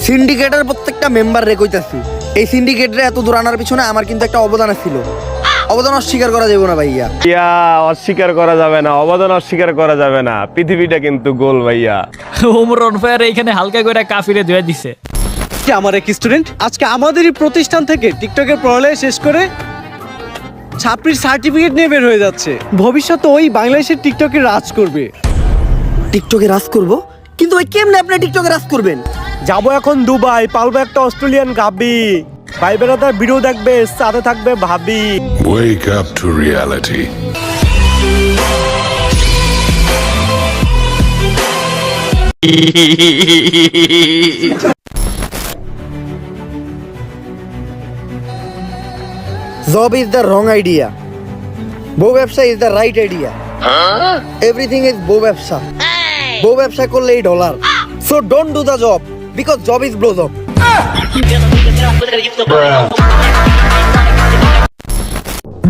সিন্ডিকেটের প্রত্যেকটা মেম্বার রে কইতাছি, এই সিন্ডিকেটরে এত দূর আনার পিছনে আমার কিন্তু একটা অবদান ছিল। অবদান অস্বীকার করা যাবে না ভাইয়া। অস্বীকার করা যাবে না, অবদান অস্বীকার করা যাবে না। পৃথিবীটা কিন্তু গোল ভাইয়া। ওমরন ফায়ার এখানে হালকা করে কাফিরে ধুয়ে দিছে। আমার এক স্টুডেন্ট আজকে আমাদেরই প্রতিষ্ঠান থেকে টিকটকের পড়ালেখা শেষ করে ছাত্রীর সার্টিফিকেট নিয়ে বের হয়ে যাচ্ছে। ভবিষ্যতে ওই বাংলাদেশের টিকটকে রাজ করবে। টিকটকে রাজ করব? কিন্তু ভাই কেমনে আপনি টিকটকে রাজ করবেন? যাবো এখন দুবাই, পালবো একটা অস্ট্রেলিয়ান গাবি, ভাই বেড়াতার ভিডিও দেখবে, সাথে থাকবে ভাবি। Wake up to reality. Job is the wrong idea. বউ ব্যবসা is the right idea. Everything is বউ ব্যবসা। বউ ব্যবসা করলেই dollar. So don't do the job because job is blow job.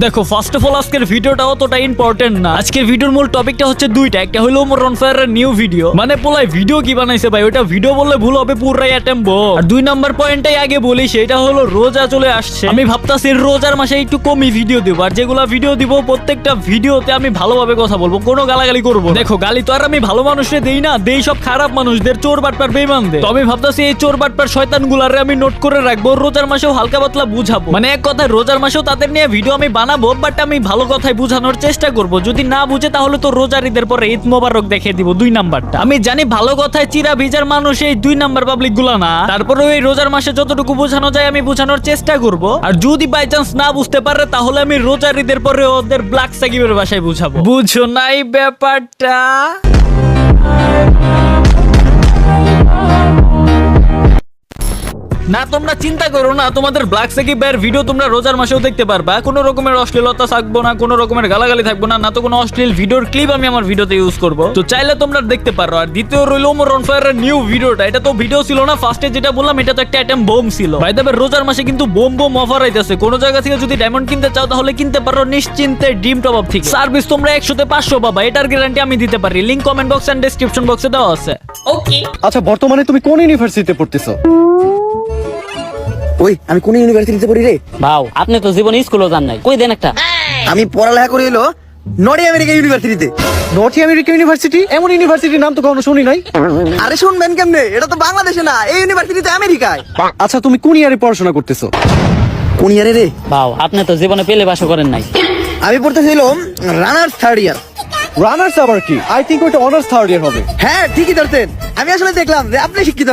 দেখো ফার্স্ট অফ অল আজকের ভিডিওটা অতটা ইম্পর্টেন্ট না। আজকের ভিডিওর মূল টপিকটা হচ্ছে দুইটা। একটা হলো ওমরন ফায়ারের নিউ ভিডিও, মানে পোলাই ভিডিও কি বানাইছে ভাই, ওটা ভিডিও বললে ভুল হবে, পুরাই অ্যাটেম্প। আর দুই নাম্বার পয়েন্টটাই আগে বলি, সেটা হলো রোজা চলে আসছে। আমি ভাবতাছি রোজার মাসে একটু কমই ভিডিও দেবো, আর যেগুলা ভিডিও দিব প্রত্যেকটা ভিডিওতে আমি ভালোভাবে কথা বলবো, কোনো গালাগালি করবো। দেখো গালি তো আর আমি ভালো মানুষে দেই না, দেই সব খারাপ মানুষদের, চোর বাটপার বেঈমানদের। তো আমি ভাবতাছি এই চোর বাটপার শয়তান গুলারে আমি নোট করে রাখবো, রোজার মাসেও হালকা পাতলা বুঝাবো। মানে এক কথায় রোজার মাসেও তাদের নিয়ে ভিডিও আমি বানাবো, বাট আমি ভালো কথাই বুঝানোর চেষ্টা করব। যদি না বুঝে তাহলে তো রোজার ঈদের পরে ঈদ মোবারক দেখিয়ে দিব। দুই নাম্বারটা আমি জানি ভালো কথায় চিরা ভিজার মানুষ এই দুই নাম্বার পাবলিক গুলা না, তারপরে ওই রোজার মাসে যতটুকু বোঝানো যায় আমি বোঝানোর চেষ্টা করব। আর যদি বাই চান্স না বুঝতে পারে তাহলে আমি রোজার ঈদের পরে ওদের ব্ল্যাক সাকিবের ভাষায় বুঝাবো। বুঝো নাই ব্যাপারটা? না তোমরা চিন্তা করো না, তোমাদের ব্ল্যাক সাকিব ভাইয়ের ভিডিও তোমরা রোজার মাসেও দেখতে পারবা। কোনো রকমের অশ্লীলতা থাকবো না, কোনো রকমের গালাগালি থাকবো না, না তো কোনো অশ্লীল ভিডিওর ক্লিপ আমি আমার ভিডিওতে ইউজ করব। তো চাইলে তোমরা দেখতে পারো। আর দ্বিতীয় রইল ওমরন ফায়ারের নিউ ভিডিওটা। এটা তো ভিডিও ছিল না, ফার্স্টে যেটা বললাম এটা তো একটা অ্যাটেম্প বোম ছিল। ভাই তবে রোজার মাসে কিন্তু বোম বোম অফার আইতাছে। কোনো জায়গা থেকে যদি ডায়মন্ড কিনতে চাও তাহলে কিনতে পারো নিশ্চিন্তে ড্রিম টপ আপ থেকে। সার্ভিস তোমরা 100তে 500 পাবা, এটার গ্যারান্টি আমি দিতে পারি। Link comment box and description বক্সে দেওয়া আছে। ওকে আচ্ছা বর্তমানে তুমি কোন ইউনিভার্সিটিতে পড়তেছো? ওই আমি কোন ইউনিভার্সিটিতে পড়ি রে? ভাও আপনি তো জীবনে স্কুলও যান নাই, কই দেন একটা। আমি পড়ালেখা করি হলো নর্থ আমেরিকা ইউনিভার্সিটিতে। North America university? এমন ইউনিভার্সিটির নাম তো কখনো শুনি নাই। আরে শুনবেন কেমনে, এটা তো বাংলাদেশে না, এই ইউনিভার্সিটিতে আমেরিকায়। আচ্ছা তুমি কোন ইয়ারে পড়াশোনা করতেছো? কোন ইয়ারে রে? ভাও আপনি তো জীবনে পেলে বাসও করেন নাই। আমি পড়তেছিলাম রানার্স থার্ড ইয়ার। রানার্স আবার কি? আই থিঙ্ক ওটা অনার্স থার্ড ইয়ার হবে। হ্যাঁ ঠিকই ধরতেন। আমি আসলে দেখলাম যে আপনি শিক্ষিত